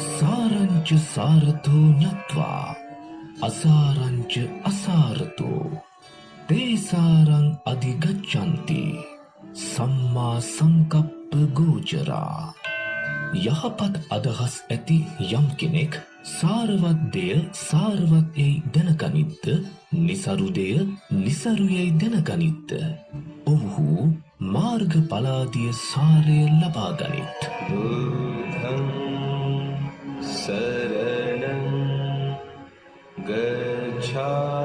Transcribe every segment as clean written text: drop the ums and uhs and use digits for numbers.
सारंच सारथो ञत्वा असारंच असारतो तेसारं अधिगच्छन्ति सम्मा සංකප්ප ගෝචරා. යහපත් අදහස් ඇති යම් කෙනෙක් සාරවත් දෙය සාරවත් යයි දැනගනිත්ද, නිසරු දෙය නිසරු යයි දැනගනිත්ද, ඔහු මාර්ගඵලාදිය සාරය ලබා ගනිත්. බුද්ධං සරණං ගච්ඡාමි.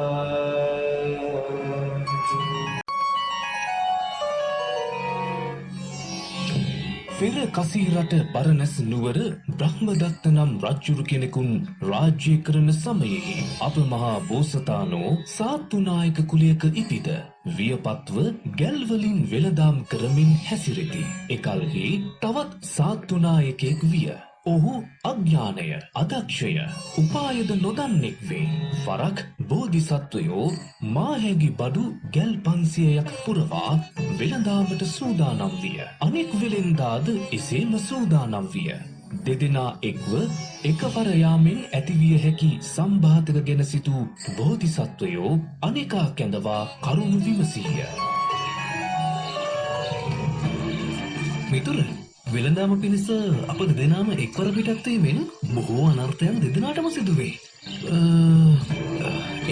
පෙර කසීරට බරණැස් නුවර බ්‍රහ්මදත්ත නම් රජුරු කෙනෙකුන් රාජ්‍ය කරන සමයෙහි අප මහා බෝසතාණෝ සාත්තුනායක කුලයක ඉපිද වියපත්ව ගැල්වලින් වෙළඳාම් කරමින් හැසිරෙති. එකල්හි තවත් සාත්තුනායකෙක් විය. ඔහු අඥානය, අදක්ෂය, උපායද නොදන්නෙක් වේ. වරක් බෝධිසත්වයෝ මාහැගි බඩු ගැල් 500ක් පුරවා වෙළඳාමට සූදානම් විය. අනෙක් වෙළෙන්දාද එසේම සූදානම් විය. දෙදෙනා එක්ව එකවර යාමෙන් ඇතිවිය හැකි සම්බාධක ගැන සිතූ බෝධිසත්වයෝ අනෙකා කැඳවා කරුණු විමසීය. මිතුර, වෙළඳාම පිණිස අප දෙදෙනාම එක්වර පිටත් වීමෙන් බොහෝ අනර්ථයන් දෙදෙනාටම සිදුවේ.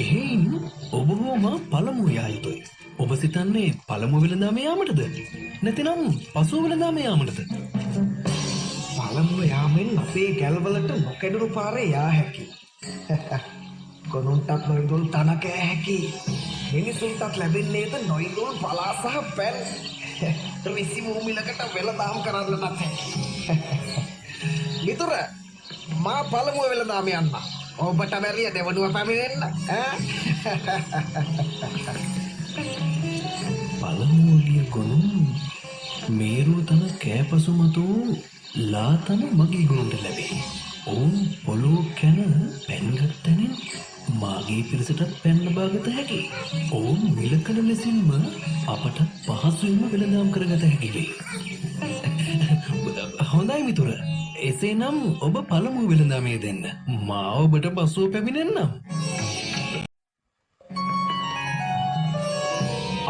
එහෙයින් ඔබ හෝ මා පළමුව යා යුතුයි. ඔබ සිතන්නේ පළමුව වෙළඳාම යාමටද? නැතිනම් පසුව වෙළඳාම යාමටද? පළමුව යාමෙන් අපේ ගැල්වලට නොකැඩුණු පාරේ යා හැකි. ගොනුන්ටත් නොයිදුල් තන කෑ හැකි. මිනිසුන්ටත් ලැබෙන්නේද නොයිදුල් පලා සහ පැන්. රිසි භූමිලකට වෙළඳාම් කරන්නටත් හැකි. මිතුර, මා පළමුව වෙළඳාම යන්න. ඔබට බැරිය දෙවනුව පැමිණෙන්න. පළමුවලිය ගොනුන් මේරු තන කෑපසු මතු ලාතන මගේ ගොනුන්ට ලැබේ. ඔවුන් පොළොව කැන පැන්ගත් තැනින් මාගේ පිරිසටත් පැන්න බාගත හැකි. ඔවුන් මිලකන ලෙසින්ම අපට පහසුවෙන්ම වෙළඳාම් කරගත හැකි වේ. හොඳයි මිතුර, එසේනම් ඔබ පළමු වෙළඳාමේ දෙන්න. මා ඔබට පසුව පැමිණෙන්නම්.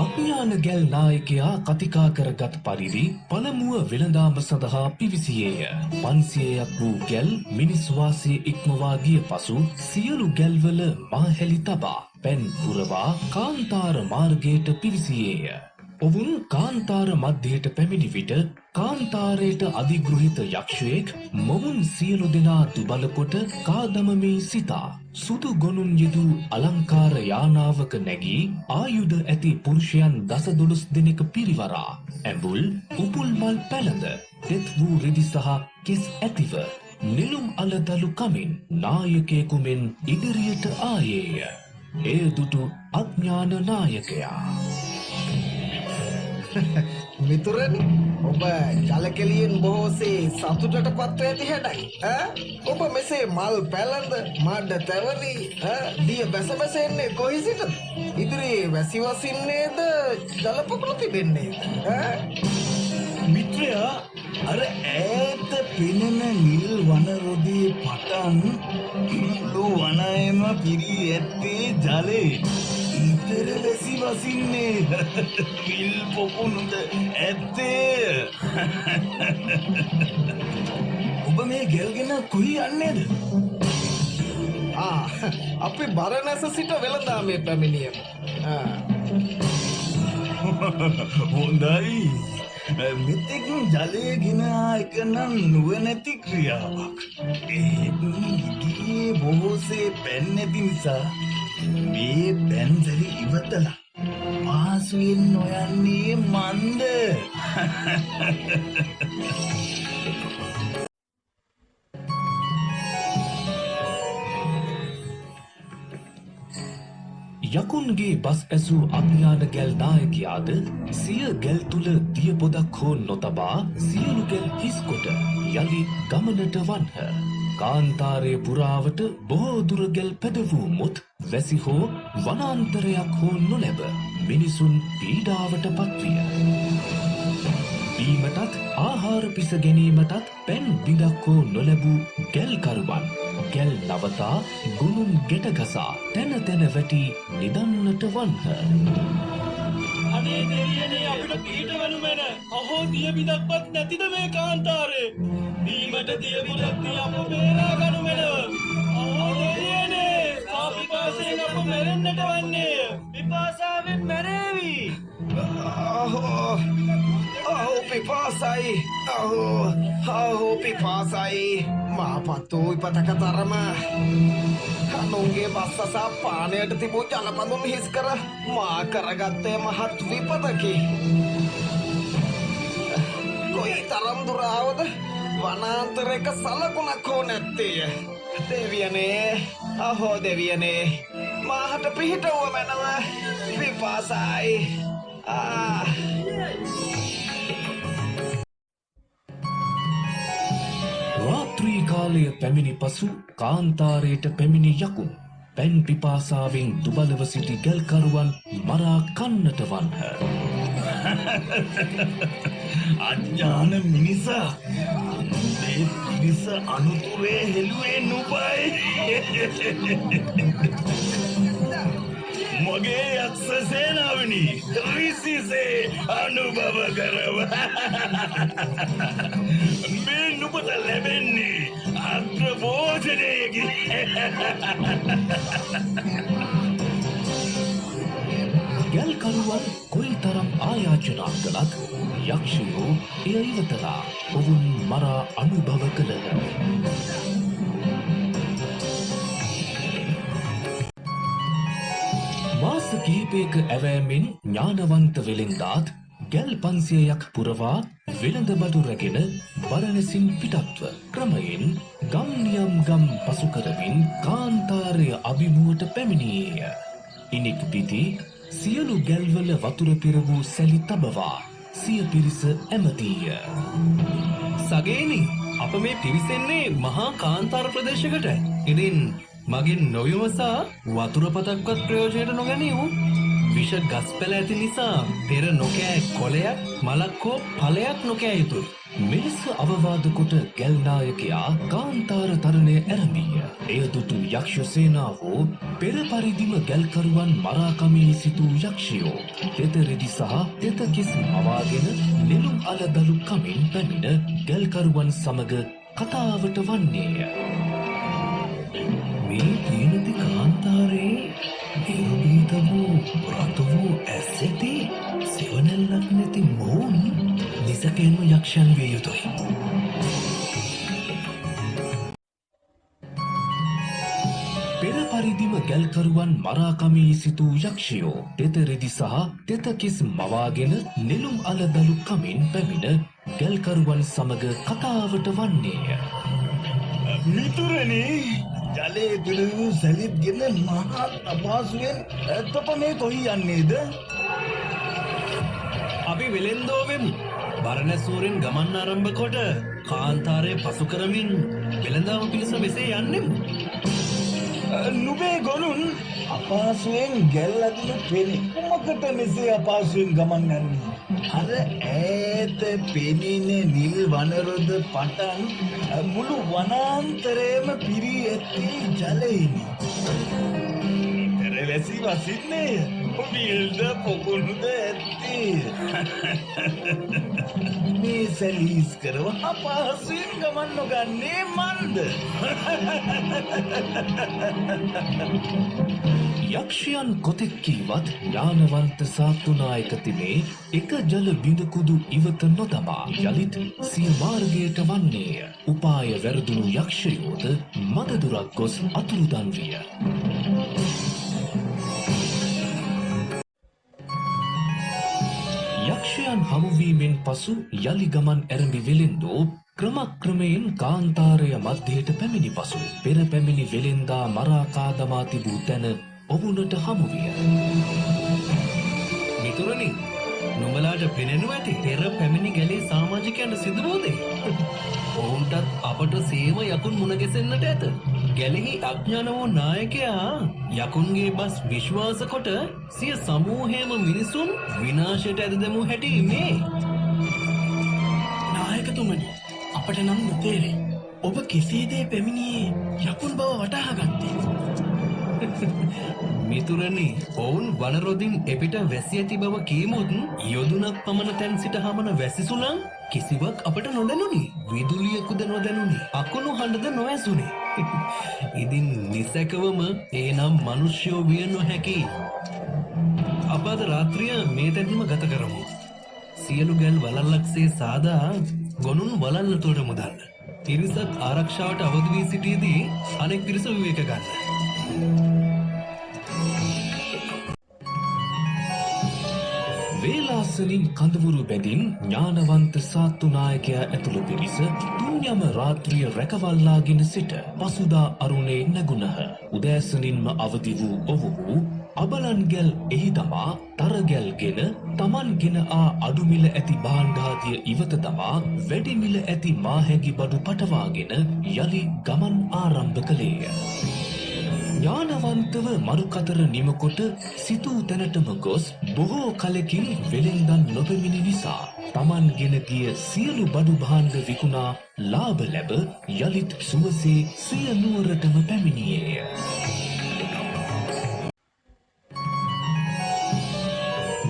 අඥාන ගැල් නායකයා කතිකා කරගත් පරිදි පළමුව වෙළඳාම සඳහා පිවිසියේය. 500ක් වූ ගැල් මිනිස් වාසය ඉක්මවා ගිය පසු සියලු ගැල්වල මාහැලි තබා පැන් පුරවා කාන්තාර මාර්ගයට පිවිසියේය. ඔවුන් කාන්තාර මධ්‍යයට පැමිණි විට කාන්තාරයට අධිගෘහිත යක්ෂයෙක් මොවුන් සියලු දෙනා දුබලකොට කාදමමී සිතා සුදු ගොනුන් යෙදූ අලංකාර යානාවක නැගී ආයුධ ඇති පුරුෂයන් 10-12 දෙනෙක පිරිවරා ඇඹුල් උපුල් මල් පැළඳ තෙත් වූ රිදි සහ කෙස් ඇතිව නිලුම් අලදලු කමින් නායකයෙකු මෙන් ඉදිරියට ආයේය. එය දුටු අඥාන නායකයා මිතුරනි, ඔබ ජලකෙලියෙන් බොහෝසේ සතුටට පත්ව ඇති හැඩයි. ඔබ මෙසේ මල් පැළඳ මඩ තැවරි දිය බැස බැස එන්නේ කොහි සිටද? ඉදිරියේ වැසි වසින්නේද ජලපොකුණු තිබෙන්නේද? මිත්‍රයා, අර ඈත පෙනෙන නිල් වන රොදේ පටන් මුළු වනයම පිරී ඇත්තේ ජලේ. ඉතර වැසි වසින්නේ විල් පොකුණුද ඇත්තේ. ඔබ මේ ගෙල්ගෙන කොහි යන්නේද? අපි බරණැස සිට වෙළඳාමේ පැමිණියමු. හොඳයි. මෙතෙක් ජලය ගෙන එක නම් නුවණැති ක්‍රියාවක්. ඒ බොහෝසේ පැන් නැති නිසා මේ පැන්සලි ඉවතලා පාසුවෙන් නොයන්නේ මන්ද. යකුන්ගේ බස් ඇසූ අඥාන ගැල් නායකයාද සිය ගැල් තුල දිය පොදක් හෝ නොතබා සියලු ගැල් හිස්කොට යළි ගමනට වන්හ. කාන්තාරයේ පුරාවට බොහෝ දුර ගැල් පැදවූ මුත් වැසි හෝ වනාන්තරයක් හෝ නොලැබ මිනිසුන් පීඩාවට පත්විය. බීමටත් ආහාර පිස ගැනීමටත් පැන් බිඳක් හෝ නොලැබූ ගැල්කරුවන් ගැල් නවතා ගුණුම් ගෙට ගසා තැන තැන වැටි නිදන්නට වන්හ. අනේ දෙවියනේ අපිට පිට වෙනු මැන අහෝ දිය බිඳක්වත් නැතිද මේ කාන්තාරේ දීමට දිය බිඳක් තිය අප බේරා ගනු මැනව අහෝ දෙවියනේ සාපිපාසයෙන් අප මැරෙන්නට වන්නේ පිපාසාවෙන් මැරේවි අහෝ පිපාසයි අහෝ පිපාසයි මාපත්තෝ ඉපතක තරම කනුන්ගේ බස්සසා පානයට තිබූ ජලපඳුන් හිස් කර මා කරගත්තේ මහත් විපතකි. කොයි තරම් දුරාවද වනාන්තරයක සලකුණක් හෝ නැත්තේය. දෙවියනේ අහෝ දෙවියනේ මාහට පිහිටවුව මැනව පිපාසයි. රාත්‍රී කාලය පැමිණි පසු කාන්තාරයට පැමිණි යකුන් පැන් පිපාසාවෙන් දුබලව සිටි ගැල්කරුවන් මරා කන්නට වන්හ. අඥාන මිනිසා මේ පිරිස අනුතුරේ හෙළුවේ නුබයි මගේ යක්ෂ සේනාවනි රිසිසේ අනුභව කරව මේ නුඹට ලැබෙන්නේ අග්‍රභෝජනයකි ගැල්කරුවන් කොයි තරම් ආයාචනා කළත් යක්ෂයෝ එය ඉවතලා ඔවුන් මරා අනුභව කළහ. මාස කීපයක ඇවෑමෙන් ඥානවන්ත වෙළෙන්දාත් ගැල් 500ක් පුරවා වෙළඳ බඩු රැගෙන බරණැසින් පිටත්ව ක්‍රමයෙන් ගම්නියම් ගම් පසු කරමින් කාන්තාරය අභිමුවට පැමිණියේය. ඉනික් පිටි සියලු ගැල්වල වතුර පිර වූ සැලි තබවා සිය පිරිස ඇමතීය. සගේනි අප මේ පිවිසෙන්නේ මහා කාන්තාර ප්‍රදේශයකට ඉතින් මගෙන් නොවිමසා වතුර පතක්වත් ප්‍රයෝජනයට නොගැනීමු විෂ ගස් පැල ඇති නිසා පෙර නොකෑ කොළයක් මලක් හෝ ඵලයක් නොකෑ යුතුයි. මෙලෙස අවවාද කොට ගැල් නායකයා කාන්තාර තරණය ඇරඹීය. එය දුටු යක්ෂ සේනාවෝ පෙර පරිදිම ගැල්කරුවන් මරා කමී සිටූ යක්ෂයෝ තෙත රෙදි සහ තෙත කිස් මවාගෙන නෙළුම් අල දලු කමින් පැමිණ ගැල්කරුවන් සමග කතාවට වන්නේය. මේ තීනති කාන්තාරේ නිර්භීත වූ රතු වූ ඇසෙති සෙවණැල්ලක් නැති මොවුන් නිසකෙන්ම යක්ෂයන් විය යුතුයි. පෙර පරිදිම ගැල්කරුවන් මරා කමී සිටූ යක්ෂයෝ තෙත රෙදි සහ තෙත කිස් මවාගෙන නෙළුම් අල දලු කමින් පැමිණ ගැල්කරුවන් සමග කතාවට වන්නේය. මිතුරනේ ජලයේ පිළිවූ සැලිත් ගෙන මහත් අපහසුවෙන් තොප මේ කොහි යන්නේද? අපි වෙලෙන්දෝ වෙමු බරණැසූරෙන් ගමන් ආරම්භ කොට කාන්තාරය පසු කරමින් වෙළඳාම පිණිස මෙසේ යන්නෙමු. නුඹේ ගොනුන් අපහසුවෙන් ගැල් අදින පෙනේ කුමකට මෙසේ අපහසුවෙන් ගමන් යන්නේ? අර ඈත පෙනෙන නිල් වනරොද පටන් මුළු වනාන්තරයේම පිරී ඇති ජලයෙනි. පෙරවැසි වසින්නේ විල්ද පොකුණුද ඇති. මේ සැලීස් කරව අපහසුවෙන් ගමන් නොගන්නේ මන්ද? යක්ෂයන් කොතෙක් කීවත් ඥානවන්ත සාතුනායක තිමේ එක ජල බිඳකුදු ඉවත නොතබා යළිත් සිය මාර්ගයට වන්නේය. උපාය වැරදුණු යක්ෂයෝද මදදුරක් ගොස් අතුරුදන් විය. යක්ෂයන් හමුවීමෙන් පසු යළි ගමන් ඇරඹි වෙළෙන්දෝ ක්‍රමක්‍රමයෙන් කාන්තාරය මධ්‍යයට පැමිණි පසු පෙර පැමිණි වෙළෙන්දා මරා කාදමා තිබූ තැන ඔවුනට හමුවිය. මිතුරනි නුඹලාට පෙනෙනු ඇති පෙර පැමිණි ගැලේ සමාජිකයන්ට සිදු වූ දේ. ඔවුන්ටත් අපට සේම යකුන් මුණ ගැසෙන්නට ඇත. ගැලෙහි අඥාන වූ නායකයා යකුන්ගේ බස් විශ්වාස කොට සිය සමූහයේම මිනිසුන් විනාශයට ඇද දැමූ හැටි මේ. නායකතුමනි, අපට නම් නොතේරේ. ඔබ කෙසේද පැමිණියේ යකුන් බව වටහා ගත්තේ? මිතුරනි, ඔවුන් වනරොදින් එපිට වැසී ඇති බව කීමුත් යොදුනක් පමණ තැන් සිට හමන වැසිසුලන් කිසිවක් අපට නොදැනුනි. විදුලියකුද නොදැනුනි. අකුණු හඬද නොඇසුනි. ඉදින් නිසැකවම ඒනම් මනුෂ්‍යෝ විය නොහැකි. අප අද රාත්‍රිය මේ තැන්හිම ගත කරමු. සියලු ගැල් වලල්ලක්සේ සාදා ගොනුන් වලල්ලතොට මුදන්න. පිරිසත් ආරක්ෂාවට අවදි වී සිටියේදී අනෙක් පිරිස විවේක ගන්න. වේලාසනින් කඳවුරු බැඳින් ඥානවන්ත සාත්තු නායකයා ඇතුළු පිරිස තුන්යම රාත්‍රිය රැකවල්ලාගෙන සිට පසුදා අරුණේ නැගුණහ. උදෑසනින්ම අවදි වූ ඔවුහු අබලන්ගැල් එහි තමා තරගැල්ගෙන තමන්ගෙන අඩුමිල ඇති භාණ්ඩාදිය ඉවත තමා වැඩිමිල ඇති මාහැගි බඩු පටවාගෙන යළි ගමන් ආරම්භ කළේය. ඥානවන්තව මරුකතර නිමකොට සිතූ තැනටම ගොස් බොහෝ කලකින් වෙළෙන්දන් නොපෙමිණි නිසා තමන් ගෙන ගිය සියලු බඩු භාණ්ඩ විකුණා ලාභ ලැබ යළිත් සුවසේ සිය නුවරටම පැමිණියේය.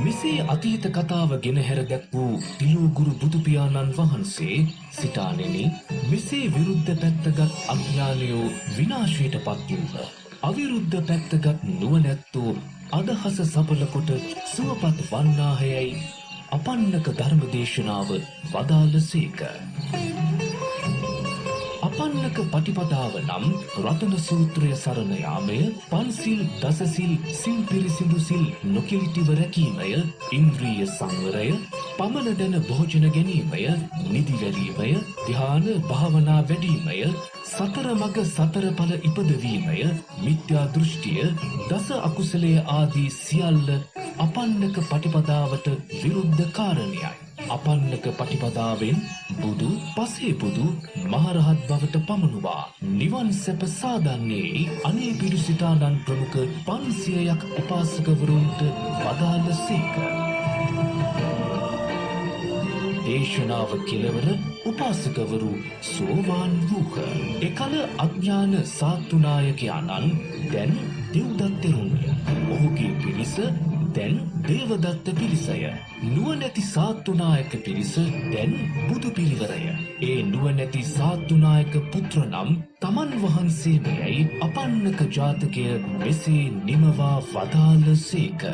මෙසේ අතීත කතාව ගෙනහැර දැක් වූ තිලෝගුරු බුදුපියාණන් වහන්සේ සිතානෙනි, මෙසේ විරුද්ධ පැත්තගත් අඥානයෝ විනාශයට පත් වූහ. අවිරුද්ධ පැත්තගත් නුවණැත්තෝ අදහස සඵල කොට සුවපත් වන්නාහයයි අපන්නක ධර්ම දේශනාව වදාළසේක. අපන්නක පටිපදාව නම් රතන සූත්‍රය සරණ යාමය, පන්සිල් දසසිල් සිල් පිරිසිදු සිල් නොකිලිටිව රැකීමය, ඉන්ද්‍රිය සංවරය, පමණ දැන භෝජන ගැනීමය, නිදි වැළීමය, ධ්‍යාන භාවනා වැඩීමය, සතර මග සතර ඵල ඉපදවීමය, මිත්‍යා දෘෂ්ටිය, දස අකුසලයේ ආදී සියල්ල අපන්නක පටිපදාවට විරුද්ධ කාරණයයි. අපන්නක පටිපදාවෙන් බුදු, පසේ බුදු, මහරහත් බවට පමනුවා නිවන් සැප සාදන්නේ අනේ පිරිසිතානන් ප්‍රමුඛ 500ක් උපාසකවරුන්ට වදාළසේක. දේශනාව කෙලවර උපාසකවරු සෝවාන් වූහ. එකල අඥාන සාත්තුනායකයාණන් දැන් දෙව්දත් තෙරුන්ය. ඔහුගේ පිරිස දැන් දේවදත්ත පිරිසය. නුවණැති සාත්තුනායක පිරිස දැන් බුදු පිරිවරය. ඒ නුවණැති සාත්තුනායක පුත්‍ර නම් තමන් වහන්සේමයයි අපන්නක ජාතකය මෙසේ නිමවා වදාළසේක.